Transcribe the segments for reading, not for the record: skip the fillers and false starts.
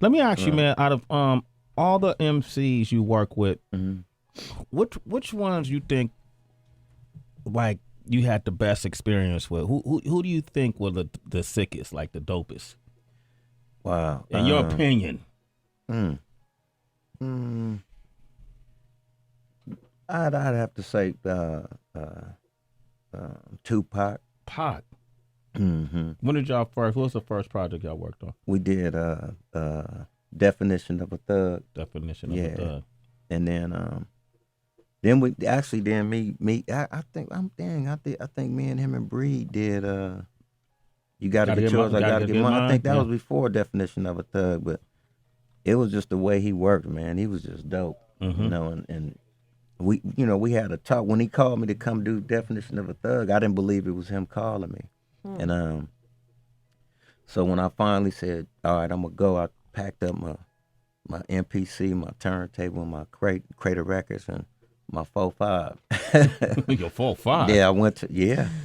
Let me ask you, man. Out of all the MCs you work with, which ones you think like you had the best experience with? Who do you think were the sickest, like the dopest? Wow. In your opinion. I'd have to say Tupac. Pac. When did y'all first? What was the first project y'all worked on? We did Definition of a Thug. Definition of a Thug. And then we actually I think me and him and Breed did You Gotta Get Yours, I Gotta Get Mine. I think that was before Definition of a Thug, but it was just the way he worked, man. He was just dope. You know, and we had a talk when he called me to come do Definition of a Thug. I didn't believe it was him calling me. And so when I finally said, all right, I'm gonna go, I packed up my MPC, my turntable, my crate of records, and my 4.5. Your 4.5? Yeah, I went to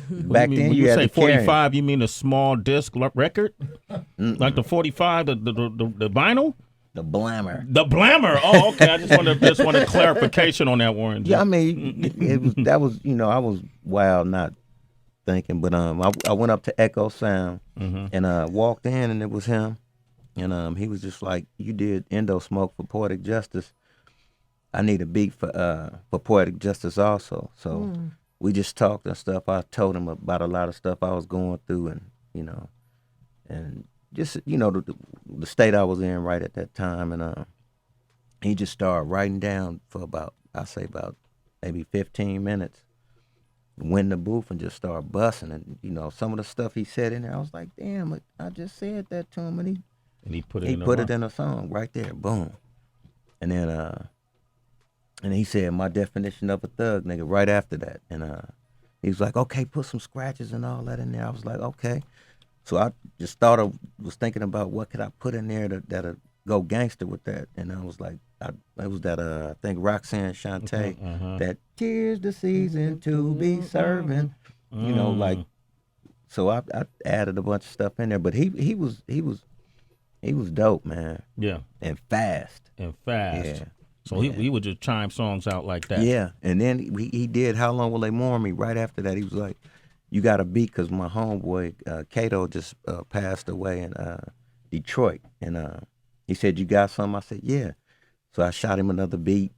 Back then you had say to carry 45, you mean a small disc record? Like the 45, the vinyl? The Blammer. The Blammer. Oh, okay. I just wanted clarification on that, Warren. Yeah, I mean, I was wild not thinking, but I went up to Echo Sound and walked in, and it was him, and he was just like, "You did Endo Smoke for Poetic Justice. I need a beat for Poetic Justice also." So we just talked and stuff. I told him about a lot of stuff I was going through, and just the state I was in right at that time, and he just started writing down for about maybe 15 minutes. Went in the booth and just started busting, and some of the stuff he said in there, I was like, damn, I just said that to him, and he put it in a song right there, boom. And then and he said my definition of a thug, nigga, right after that, and he was like, okay, put some scratches and all that in there. I was like, okay. So I just was thinking about what could I put in there that'll go gangster with that, and I was like, it was that I think Roxanne Shante, that "'Tis the season to be serving," like. So I added a bunch of stuff in there, but he was dope, man. Yeah, and fast. Yeah. So he would just chime songs out like that. Yeah, and then he did "How Long Will They Mourn Me?" right after that. He was like, "You got a beat," because my homeboy Kato just passed away in Detroit, and he said, "You got something?" I said, "Yeah." So I shot him another beat.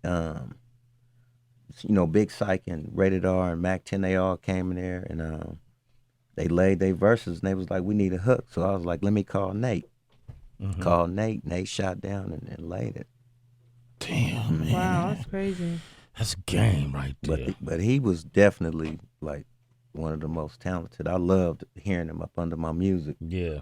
Big Psych and Rated R and Mac 10, they all came in there, and they laid their verses, and they was like, "We need a hook." So I was like, "Let me call Nate." Called Nate. Nate shot down and laid it. Damn, man. Wow, that's crazy. That's game right there. But he was definitely like one of the most talented. I loved hearing him up under my music. Yeah.